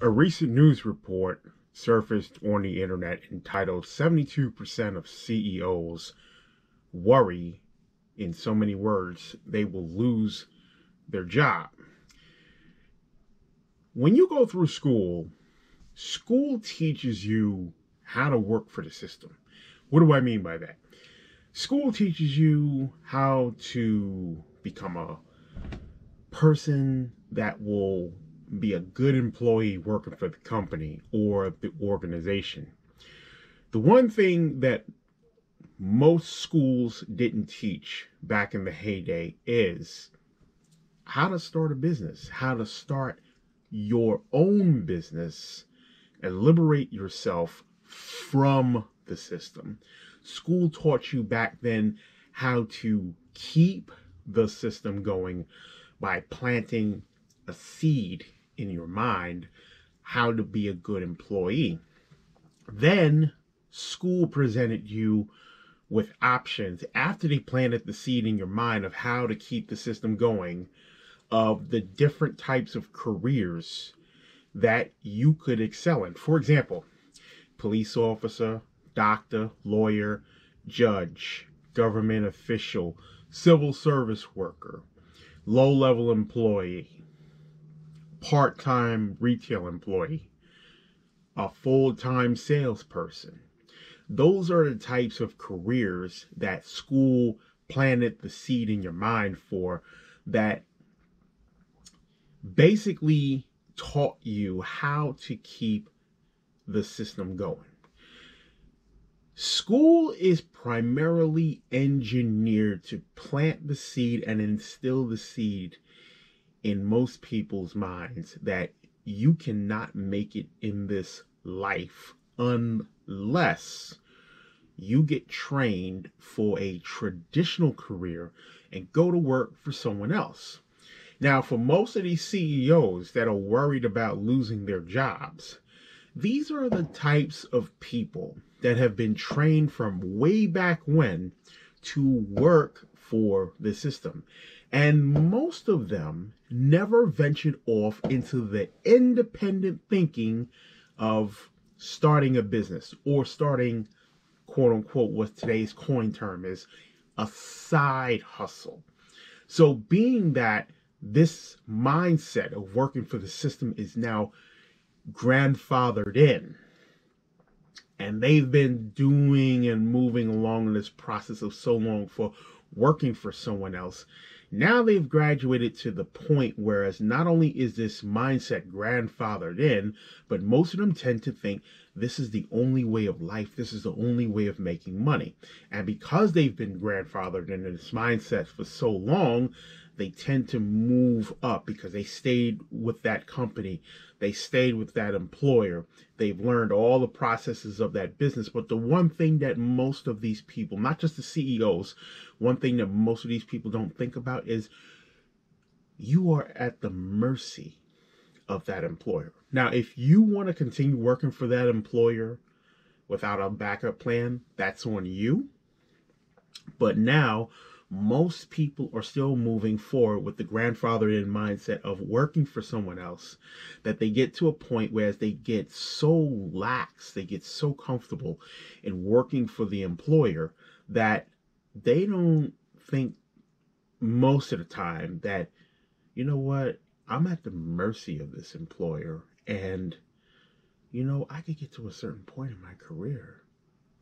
A recent news report surfaced on the internet entitled 72% of CEOs worry, in so many words, they will lose their job. When you go through school, school teaches you how to work for the system. What do I mean by that? School teaches you how to become a person that will be a good employee working for the company or the organization. The one thing that most schools didn't teach back in the heyday is how to start a business, how to start your own business and liberate yourself from the system. School taught you back then how to keep the system going by planting a seed in your mind, how to be a good employee. Then school presented you with options after they planted the seed in your mind of how to keep the system going, of the different types of careers that you could excel in. For example, police officer, doctor, lawyer, judge, government official, civil service worker, low-level employee, part-time retail employee, a full-time salesperson. Those are the types of careers that school planted the seed in your mind for, that basically taught you how to keep the system going. School is primarily engineered to plant the seed and instill the seed in most people's minds that you cannot make it in this life unless you get trained for a traditional career and go to work for someone else. Now, for most of these CEOs that are worried about losing their jobs, these are the types of people that have been trained from way back when to work for the system. And most of them never ventured off into the independent thinking of starting a business or starting, quote unquote, what today's coin term is, a side hustle. So being that this mindset of working for the system is now grandfathered in, and they've been doing and moving along in this process of so long for working for someone else, now they've graduated to the point whereas not only is this mindset grandfathered in, but most of them tend to think this is the only way of life, this is the only way of making money. And because they've been grandfathered in this mindset for so long, they tend to move up because they stayed with that company, they stayed with that employer, they've learned all the processes of that business. But the one thing that most of these people, not just the CEOs, one thing that most of these people don't think about is you are at the mercy of that employer. Now, if you want to continue working for that employer without a backup plan, that's on you. But now, most people are still moving forward with the grandfather-in mindset of working for someone else, that they get to a point where as they get so lax, they get so comfortable in working for the employer that they don't think most of the time that, you know what, I'm at the mercy of this employer, and, you know, I could get to a certain point in my career,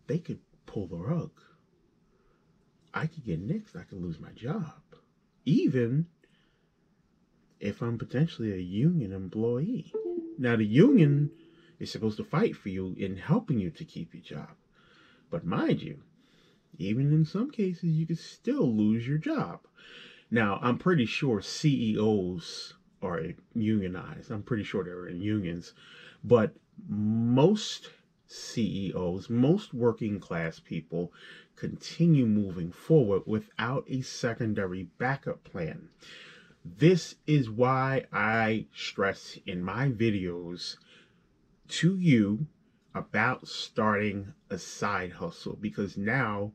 they could pull the rug. I could get nixed. I could lose my job, even if I'm potentially a union employee. Now, the union is supposed to fight for you in helping you to keep your job. But mind you, even in some cases, you could still lose your job. Now, I'm pretty sure CEOs are unionized. I'm pretty sure they're in unions. But most CEOs, most working class people, continue moving forward without a secondary backup plan. This is why I stress in my videos to you about starting a side hustle, because now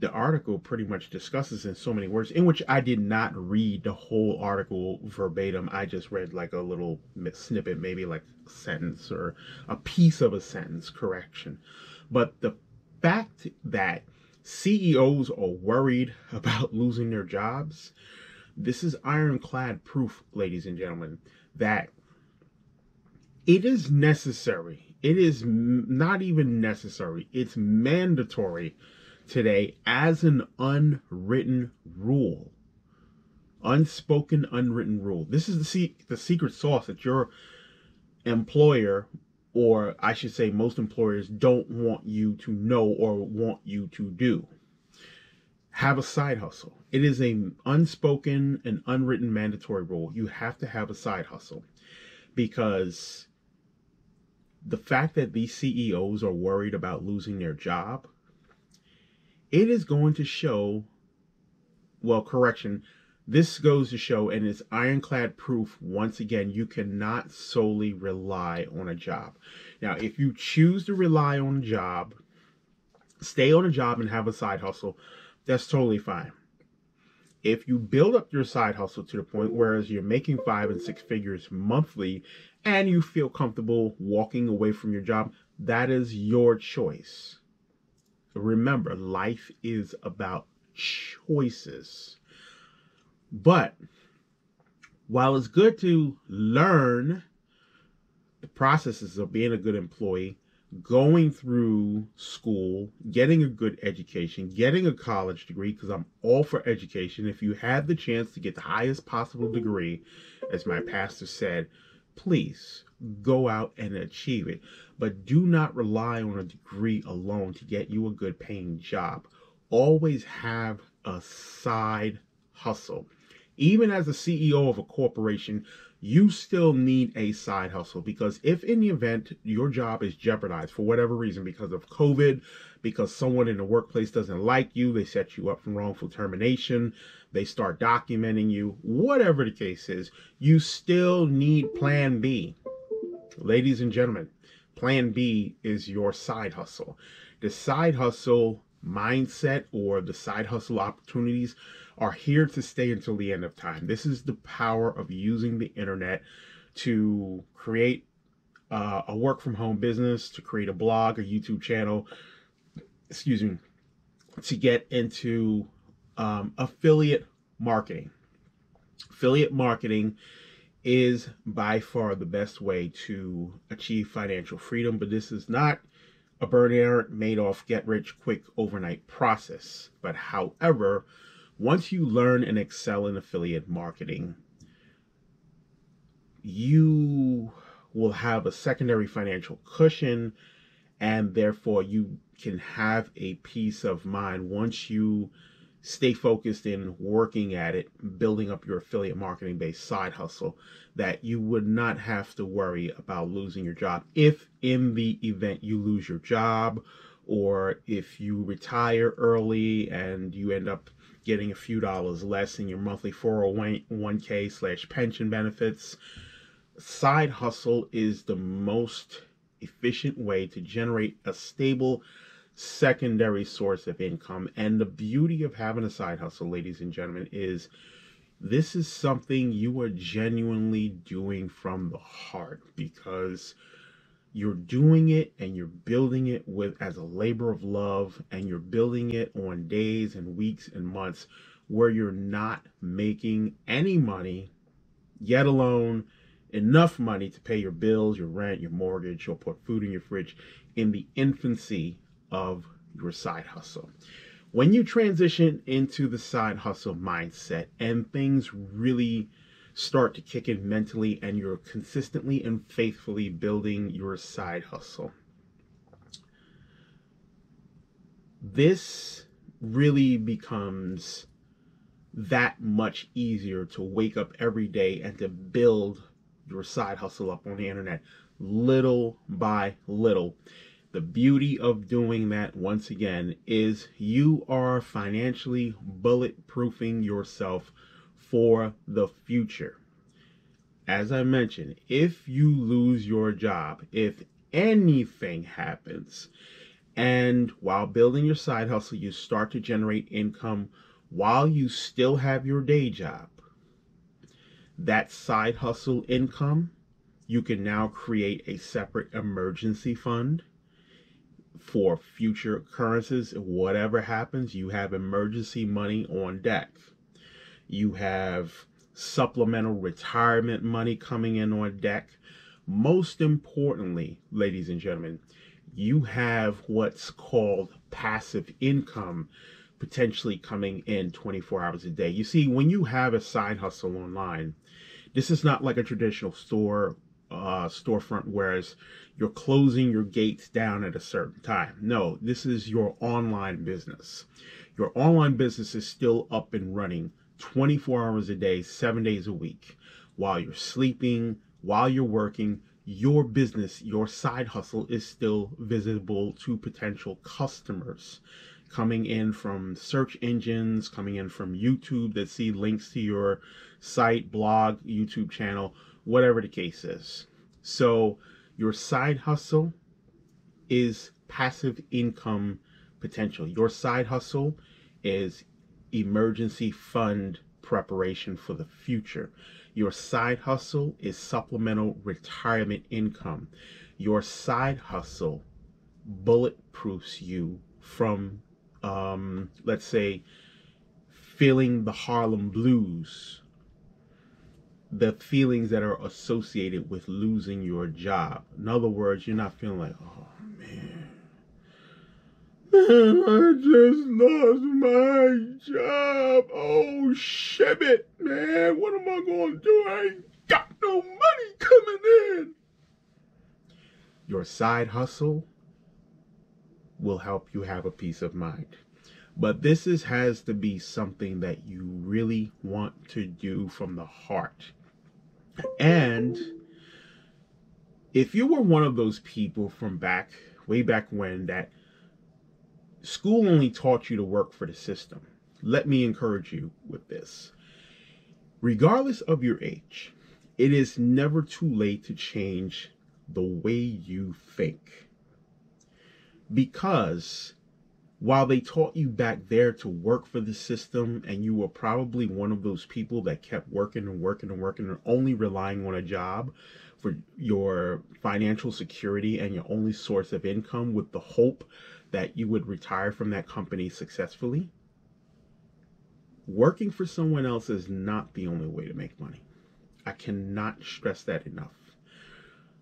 the article pretty much discusses in so many words, in which I did not read the whole article verbatim. I just read like a little snippet, maybe like a sentence or a piece of a sentence correction. But the fact that CEOs are worried about losing their jobs, this is ironclad proof, ladies and gentlemen, that it is necessary. It is not even necessary. It's mandatory today as an unwritten rule. Unspoken, unwritten rule. This is the secret sauce that your employer, or I should say most employers, don't want you to know or want you to do. Have a side hustle. It is an unspoken and unwritten mandatory rule. You have to have a side hustle, because the fact that these CEOs are worried about losing their job, it is going to show, well, correction, this goes to show, and it's ironclad proof, once again, you cannot solely rely on a job. Now, if you choose to rely on a job, stay on a job and have a side hustle, that's totally fine. If you build up your side hustle to the point whereas you're making 5 and 6 figures monthly and you feel comfortable walking away from your job, that is your choice. Remember, life is about choices. But while it's good to learn the processes of being a good employee, going through school, getting a good education, getting a college degree, because I'm all for education. If you have the chance to get the highest possible degree, as my pastor said, please go out and achieve it. But do not rely on a degree alone to get you a good paying job. Always have a side hustle. Even as a CEO of a corporation, you still need a side hustle, because if in the event your job is jeopardized for whatever reason, because of COVID, because someone in the workplace doesn't like you, they set you up for wrongful termination, they start documenting you, whatever the case is, you still need plan B. Ladies and gentlemen, plan B is your side hustle. The side hustle mindset, or the side hustle opportunities, are here to stay until the end of time. This is the power of using the internet to create a work from home business, to create a blog, a YouTube channel, to get into affiliate marketing. Affiliate marketing is by far the best way to achieve financial freedom, but this is not a Bernard Madoff get rich quick overnight process. But however, once you learn and excel in affiliate marketing, you will have a secondary financial cushion, and therefore you can have a peace of mind once you stay focused in working at it, building up your affiliate marketing based side hustle, that you would not have to worry about losing your job. If in the event you lose your job, or if you retire early and you end up getting a few dollars less in your monthly 401k / pension benefits, side hustle is the most efficient way to generate a stable secondary source of income. And the beauty of having a side hustle, ladies and gentlemen, is this is something you are genuinely doing from the heart, because you're doing it and you're building it as a labor of love, and you're building it on days and weeks and months where you're not making any money, yet alone enough money to pay your bills, your rent, your mortgage, or put food in your fridge, in the infancy of your side hustle. When you transition into the side hustle mindset and things really start to kick in mentally, and you're consistently and faithfully building your side hustle, this really becomes that much easier to wake up every day and to build your side hustle up on the internet little by little. The beauty of doing that, once again, is you are financially bulletproofing yourself for the future. As I mentioned, if you lose your job, if anything happens, And while building your side hustle, you start to generate income while you still have your day job. That side hustle income, you can now create a separate emergency fund for future occurrences. Whatever happens, you have emergency money on deck. You have supplemental retirement money coming in on deck. Most importantly, ladies and gentlemen, you have what's called passive income potentially coming in 24 hours a day. You see, when you have a side hustle online, this is not like a traditional storefront, whereas you're closing your gates down at a certain time. No, this is your online business. Your online business is still up and running 24 hours a day, 7 days a week. While you're sleeping, while you're working, your business, your side hustle is still visible to potential customers coming in from search engines, coming in from YouTube that see links to your site, blog, YouTube channel, whatever the case is. So your side hustle is passive income potential. Your side hustle is emergency fund preparation for the future. Your side hustle is supplemental retirement income. Your side hustle bulletproofs you from, let's say, feeling the Harlem blues, the feelings that are associated with losing your job. In other words, you're not feeling like, oh man, I just lost my job. Oh shit, man, what am I gonna do? I ain't got no money coming in. Your side hustle will help you have a peace of mind. But this has to be something that you really want to do from the heart. And if you were one of those people from way back when, that school only taught you to work for the system, let me encourage you with this. Regardless of your age, it is never too late to change the way you think. Because while they taught you back there to work for the system, and you were probably one of those people that kept working and working and working and only relying on a job for your financial security and your only source of income, with the hope that you would retire from that company successfully, working for someone else is not the only way to make money. I cannot stress that enough.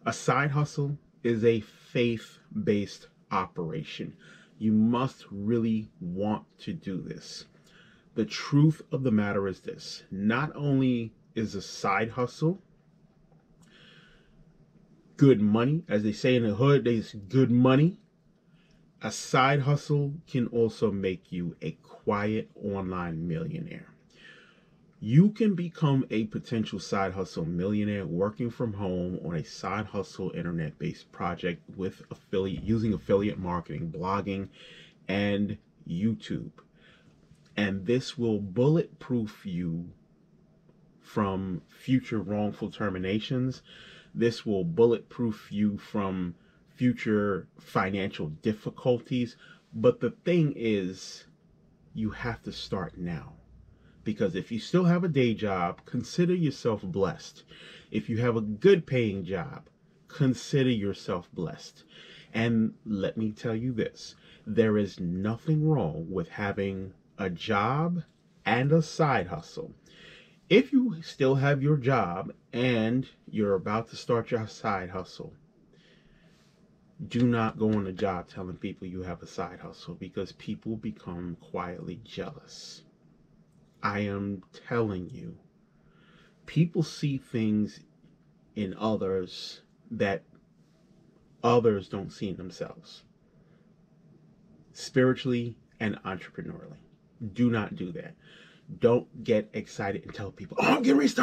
A side hustle is a faith-based operation. You must really want to do this. The truth of the matter is this: not only is a side hustle good money, as they say in the hood, there's good money. A side hustle can also make you a quiet online millionaire. You can become a potential side hustle millionaire working from home on a side hustle internet-based project with using affiliate marketing, blogging, and YouTube. And this will bulletproof you from future wrongful terminations. This will bulletproof you from future financial difficulties. But the thing is, you have to start now. Because if you still have a day job, consider yourself blessed. If you have a good paying job, consider yourself blessed. And let me tell you this: there is nothing wrong with having a job and a side hustle. If you still have your job and you're about to start your side hustle, do not go on a job telling people you have a side hustle, because people become quietly jealous. I am telling you, people see things in others that others don't see in themselves, spiritually and entrepreneurially. Do not do that. Don't get excited and tell people, oh, I'm getting ready to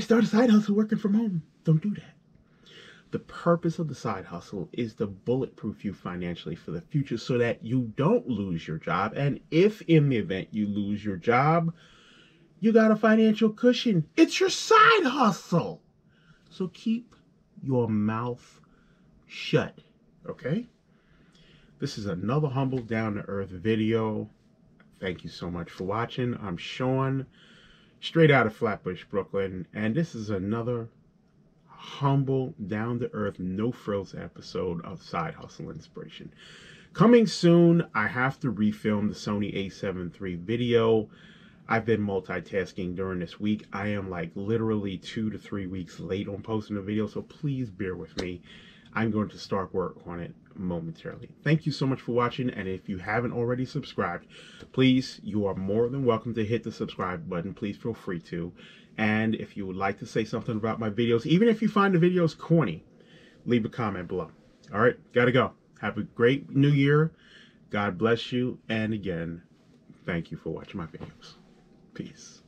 start a side hustle working from home. Don't do that. The purpose of the side hustle is to bulletproof you financially for the future, so that you don't lose your job. And if in the event you lose your job, you got a financial cushion. It's your side hustle. So keep your mouth shut, okay? This is another humble, down-to-earth video. Thank you so much for watching. I'm Sean, straight out of Flatbush, Brooklyn, and this is another humble, down-to-earth, no-frills episode of Side Hustle Inspiration. Coming soon, I have to refilm the Sony a7 III video. I've been multitasking during this week. I am like literally 2 to 3 weeks late on posting the video, so please bear with me. I'm going to start work on it momentarily. Thank you so much for watching, and if you haven't already subscribed, please, you are more than welcome to hit the subscribe button. Please feel free to. And if you would like to say something about my videos, even if you find the videos corny, leave a comment below. All right, gotta go. Have a great new year. God bless you. And again, thank you for watching my videos. Peace.